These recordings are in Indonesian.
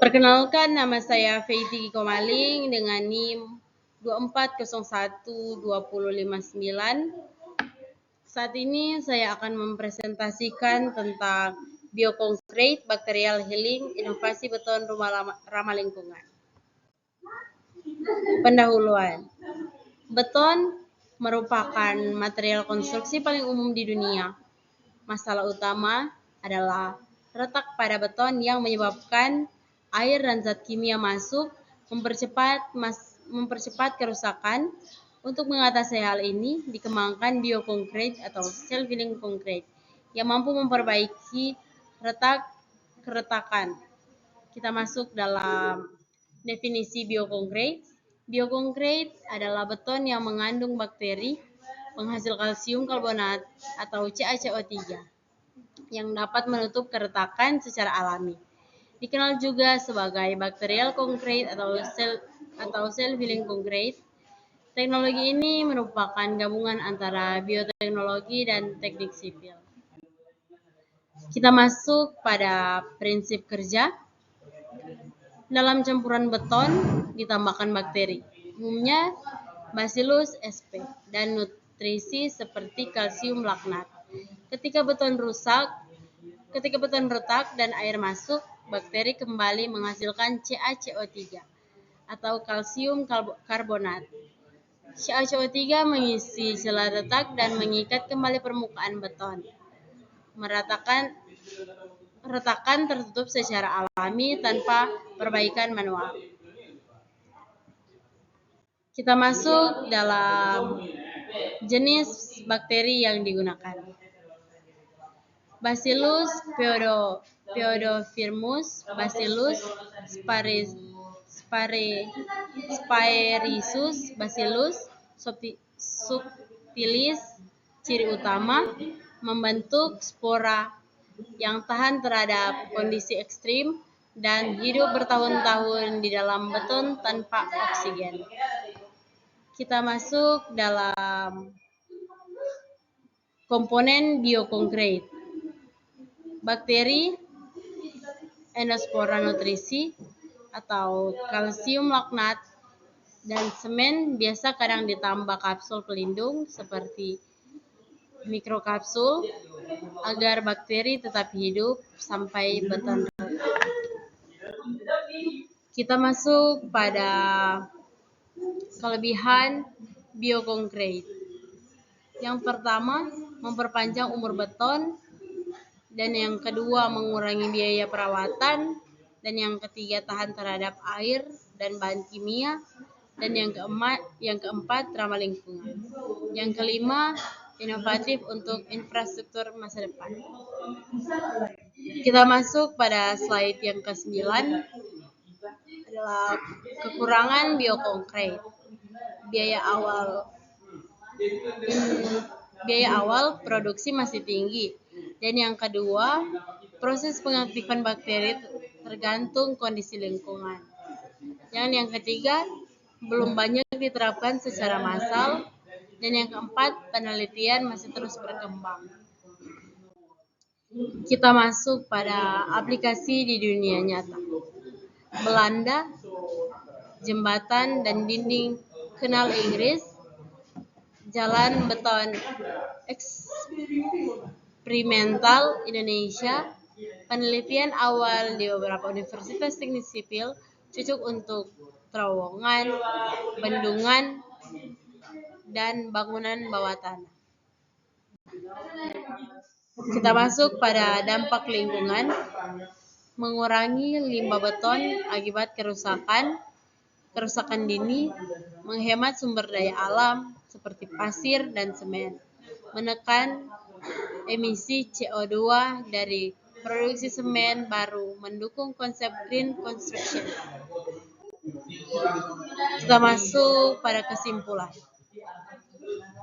Perkenalkan, nama saya Feiti Komaling dengan NIM 24012059. Saat ini saya akan mempresentasikan tentang Bioconcrete Bacterial Healing Inovasi Beton Rumah Ramah Lingkungan. Pendahuluan. Beton merupakan material konstruksi paling umum di dunia. Masalah utama adalah retak pada beton yang menyebabkan air dan zat kimia masuk, mempercepat kerusakan. Untuk mengatasi hal ini, dikembangkan bioconcrete atau self-healing concrete yang mampu memperbaiki keretakan. Kita masuk dalam definisi bioconcrete. Bioconcrete adalah beton yang mengandung bakteri penghasil kalsium karbonat atau CaCO3 yang dapat menutup keretakan secara alami. Dikenal juga sebagai bacterial concrete atau self-healing concrete. Teknologi ini merupakan gabungan antara bioteknologi dan teknik sipil. Kita masuk pada prinsip kerja. Dalam campuran beton ditambahkan bakteri, umumnya Bacillus sp, dan nutrisi seperti kalsium laknat. Ketika beton retak dan air masuk, bakteri kembali menghasilkan CaCO3 atau kalsium karbonat. CaCO3 mengisi celah retak dan mengikat kembali permukaan beton. Retakan tertutup secara alami tanpa perbaikan manual. Kita masuk dalam jenis bakteri yang digunakan. Bacillus pseudophilus, Bacillus sphaerisus, Bacillus subtilis. Ciri utama membentuk spora yang tahan terhadap kondisi ekstrim dan hidup bertahun-tahun di dalam beton tanpa oksigen. Kita masuk dalam komponen bioconcrete. Bakteri, endospora nutrisi atau kalsium laknat, dan semen biasa kadang ditambah kapsul pelindung seperti mikrokapsul agar bakteri tetap hidup sampai beton retak. Kita masuk pada kelebihan bioconcrete. Yang pertama, memperpanjang umur beton, dan yang kedua, mengurangi biaya perawatan, dan yang ketiga, tahan terhadap air dan bahan kimia, dan yang keempat, ramah lingkungan. Yang kelima, inovatif untuk infrastruktur masa depan. Kita masuk pada slide yang ke-9, adalah kekurangan bioconcrete. Biaya awal produksi masih tinggi, dan yang kedua, proses pengaktifan bakteri tergantung kondisi lingkungan. Dan yang ketiga, belum banyak diterapkan secara massal, dan yang keempat, penelitian masih terus berkembang. Kita masuk pada aplikasi di dunia nyata. Belanda, jembatan dan dinding kanal Inggris, jalan beton eksperimental Indonesia. Penelitian awal di beberapa universitas teknik sipil cocok untuk terowongan, bendungan, dan bangunan bawah tanah. Kita masuk pada dampak lingkungan. Mengurangi limbah beton akibat kerusakan dini, menghemat sumber daya alam seperti pasir dan semen, menekan emisi CO2 dari produksi semen baru, mendukung konsep green construction. Kita masuk pada kesimpulan.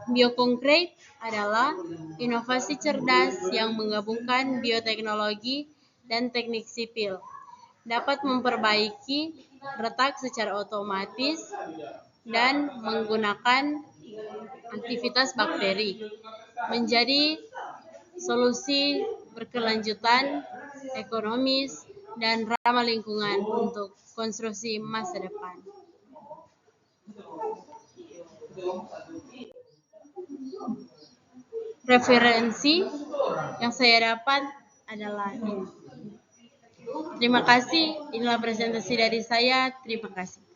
Bioconcrete adalah inovasi cerdas yang menggabungkan bioteknologi dan teknik sipil. Dapat memperbaiki retak secara otomatis dan menggunakan aktivitas bakteri. Menjadi solusi berkelanjutan, ekonomis, dan ramah lingkungan untuk konstruksi masa depan. Referensi yang saya dapat adalah ini. Terima kasih, inilah presentasi dari saya. Terima kasih.